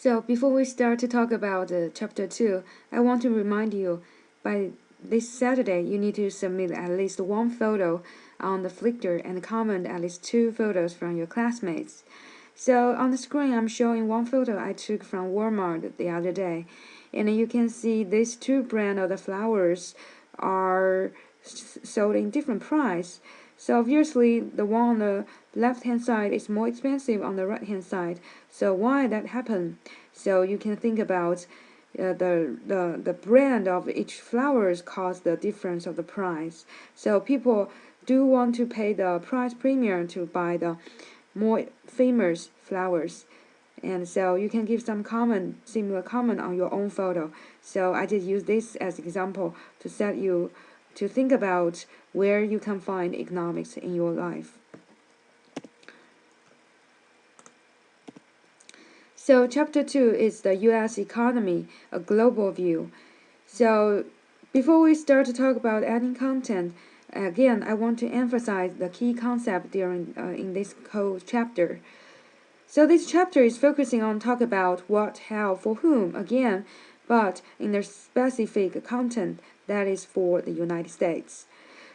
So before we start to talk about chapter 2, I want to remind you by this Saturday you need to submit at least one photo on the flickr and comment at least 2 photos from your classmates. So on the screen I'm showing one photo I took from Walmart the other day, and you can see these 2 brands of the flowers are sold in different price. So obviously the one on the left hand side is more expensive on the right hand side. So why that happen? So you can think about the brand of each flowers cause the difference of the price. So people do want to pay the price premium to buy the more famous flowers. And so you can give some similar comment on your own photo. So I just use this as example to set you to think about where you can find economics in your life. So chapter 2 is the U.S. economy, a global view. So before we start to talk about adding content, again, I want to emphasize the key concept during in this whole chapter. So this chapter is focusing on talk about what, how, for whom, again, but in a specific content that is for the United States.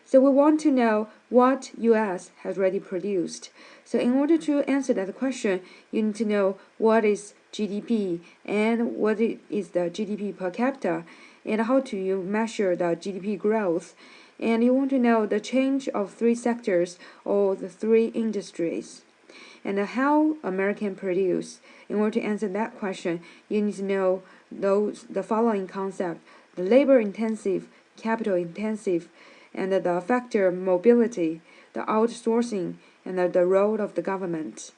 So we want to know what US has already produced. So in order to answer that question, you need to know what is GDP and what is the GDP per capita and how do you measure the GDP growth. And you want to know the change of 3 sectors or the 3 industries and how American produce. In order to answer that question, you need to know the following concept: the labor intensive, capital intensive, and the factor mobility, the outsourcing, and the role of the government.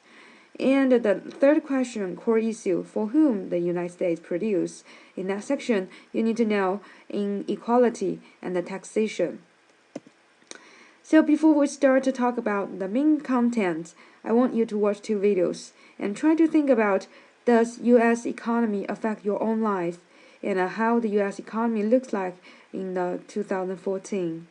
And the third question, core issue, for whom the United States produce. In that section, you need to know inequality and the taxation. So before we start to talk about the main content, I want you to watch 2 videos and try to think about, does US economy affect your own life and how the US economy looks like in the 2014.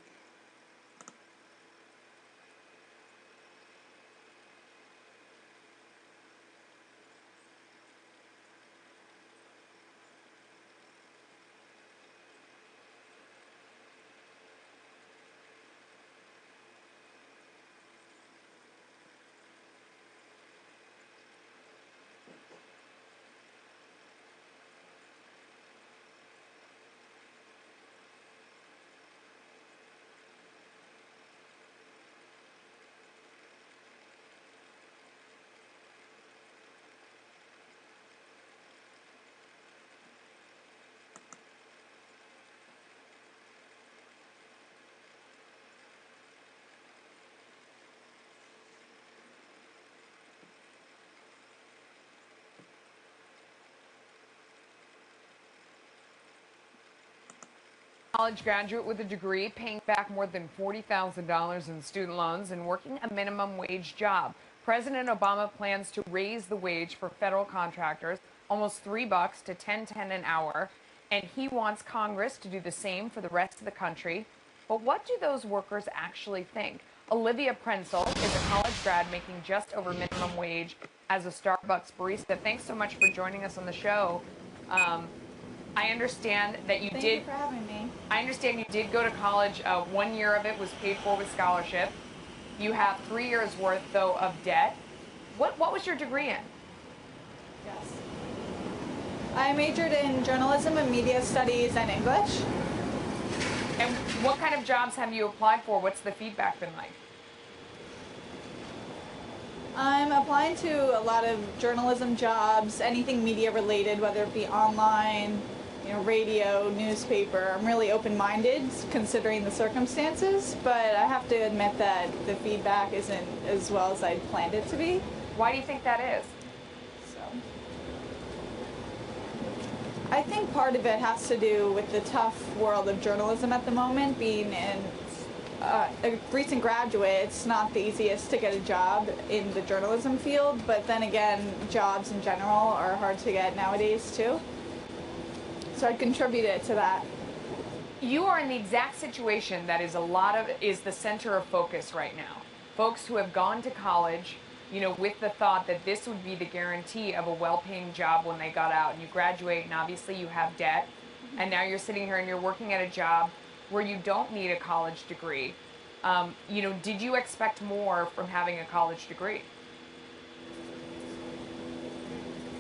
College graduate with a degree, paying back more than $40,000 in student loans and working a minimum wage job. President Obama plans to raise the wage for federal contractors almost $3 to $10.10 an hour, and he wants Congress to do the same for the rest of the country. But what do those workers actually think? Olivia Prensel is a college grad making just over minimum wage as a Starbucks barista. Thanks so much for joining us on the show. I understand that you Thank did. you for having me. I understand you did go to college. 1 year of it was paid for with scholarship. You have 3 years worth, though, of debt. What was your degree in? Yes. I majored in journalism and media studies and English. And what kind of jobs have you applied for? What's the feedback been like? I'm applying to a lot of journalism jobs, anything media related, whether it be online, radio, newspaper. I'm really open-minded considering the circumstances, but I have to admit that the feedback isn't as well as I'd planned it to be. Why do you think that is? I think part of it has to do with the tough world of journalism at the moment. Being a recent graduate, it's not the easiest to get a job in the journalism field, but then again, jobs in general are hard to get nowadays too. So I'd contribute it to that. You are in the exact situation that is the center of focus right now. Folks who have gone to college you know, with the thought that this would be the guarantee of a well-paying job when they got out, and you graduate and obviously you have debt, and now you're sitting here and you're working at a job where you don't need a college degree. You know, did you expect more from having a college degree?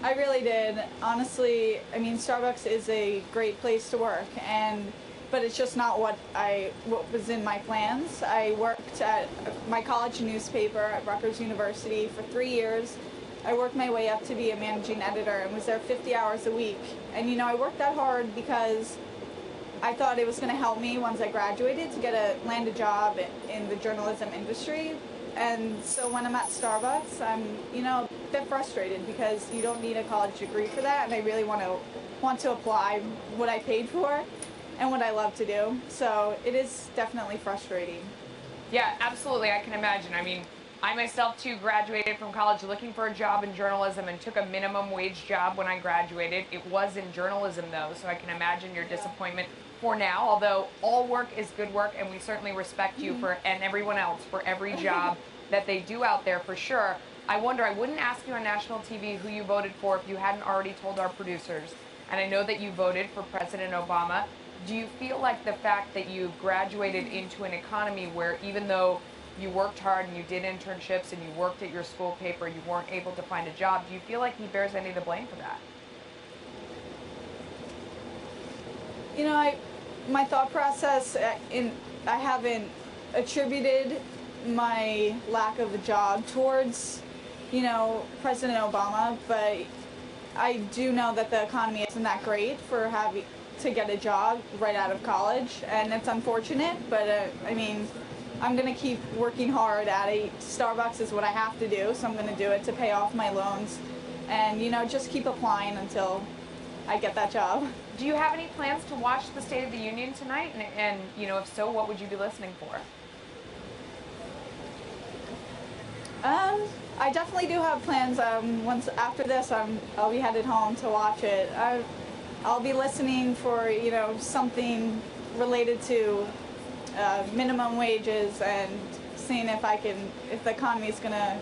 I really did. Honestly, I mean, Starbucks is a great place to work, but it's just not what was in my plans. I worked at my college newspaper at Rutgers University for 3 years. I worked my way up to be a managing editor and was there 50 hours a week. And you know, I worked that hard because I thought it was going to help me once I graduated to land a job in the journalism industry. And so when I'm at Starbucks, I'm, you know, a bit frustrated because you don't need a college degree for that, and I really want to apply what I paid for and what I love to do. So it is definitely frustrating. Yeah, absolutely. I can imagine. I mean, I myself too graduated from college looking for a job in journalism and took a minimum wage job when I graduated. It was in journalism though, so I can imagine your disappointment for now, although all work is good work, and we certainly respect you for, and everyone else, for every job that they do out there for sure. I wonder, I wouldn't ask you on national TV who you voted for if you hadn't already told our producers. And I know that you voted for President Obama. Do you feel like the fact that you graduated into an economy where even though you worked hard and you did internships and you worked at your school paper, you weren't able to find a job, do you feel like he bears any of the blame for that? You know, my thought process, I haven't attributed my lack of a job towards, you know, President Obama, but I do know that the economy isn't that great for having to get a job right out of college, and it's unfortunate, but I mean, I'm going to keep working hard at it. Starbucks is what I have to do, so I'm going to do it to pay off my loans, and, you know, just keep applying until I get that job. Do you have any plans to watch the State of the Union tonight? And you know, if so, what would you be listening for? I definitely do have plans. Once after this, I'll be headed home to watch it. I'll be listening for, you know, something related to minimum wages and seeing if the economy is gonna,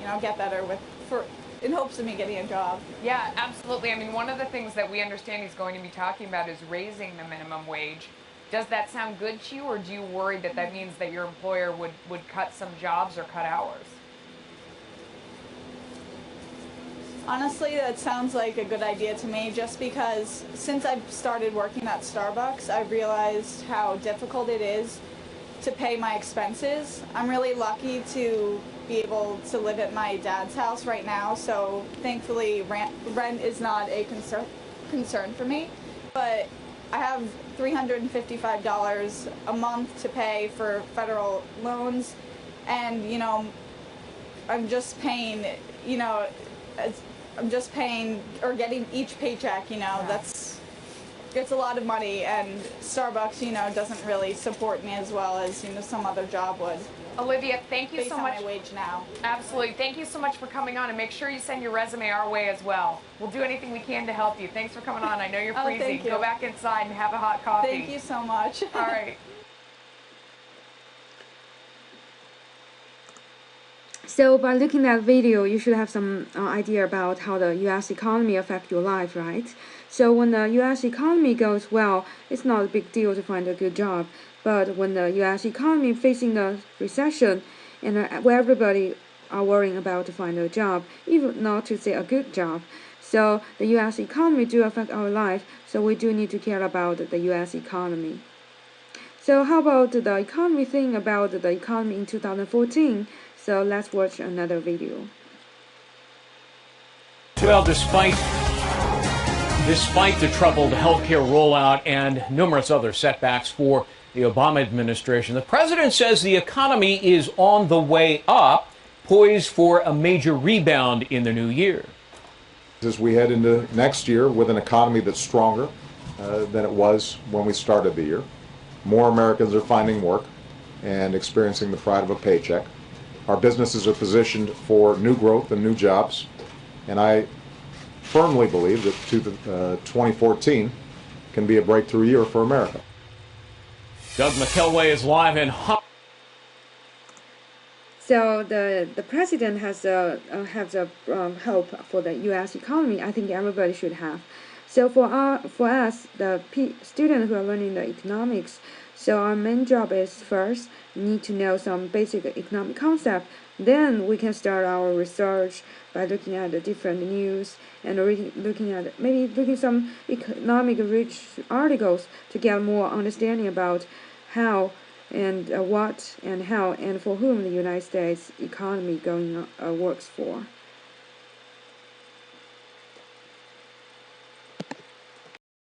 you know, get better in hopes of me getting a job. Yeah, absolutely. I mean, one of the things that we understand he's going to be talking about is raising the minimum wage. Does that sound good to you, or do you worry that that means that your employer would cut some jobs or cut hours? Honestly, that sounds like a good idea to me, just because since I've started working at Starbucks, I've realized how difficult it is to pay my expenses. I'm really lucky to be able to live at my dad's house right now, so thankfully rent is not a concern for me. But I have $355 a month to pay for federal loans, and, you know, I'm just paying, you know, I'm just paying or getting each paycheck, you know, it's a lot of money, and Starbucks, you know, doesn't really support me as well as, you know, some other job would. Olivia, thank you so much. Based on my wage now. Absolutely. Thank you so much for coming on, and make sure you send your resume our way as well. We'll do anything we can to help you. Thanks for coming on. I know you're freezing. Thank you. Go back inside and have a hot coffee. Thank you so much. All right. So by looking at video, you should have some idea about how the U.S. economy affects your life, right? So when the U.S. economy goes well, it's not a big deal to find a good job. But when the U.S. economy facing a recession, and where everybody are worrying about to find a job, even not to say a good job. So the U.S. economy do affect our life, so we do need to care about the U.S. economy. So how about the economy thing about the economy in 2014? So let's watch another video. Well, despite the troubled healthcare rollout and numerous other setbacks for the Obama administration, the president says the economy is on the way up, poised for a major rebound in the new year. As we head into next year with an economy that's stronger than it was when we started the year, more Americans are finding work and experiencing the pride of a paycheck. Our businesses are positioned for new growth and new jobs, and I firmly believe that 2014 can be a breakthrough year for America. Doug McKelway is live in So the president has a hope for the U.S. economy. I think everybody should have. So for us, the students who are learning the economics, so our main job is first we need to know some basic economic concept. Then we can start our research by looking at the different news and looking at maybe looking some economic rich articles to get more understanding about how and what and how and for whom the United States economy works for.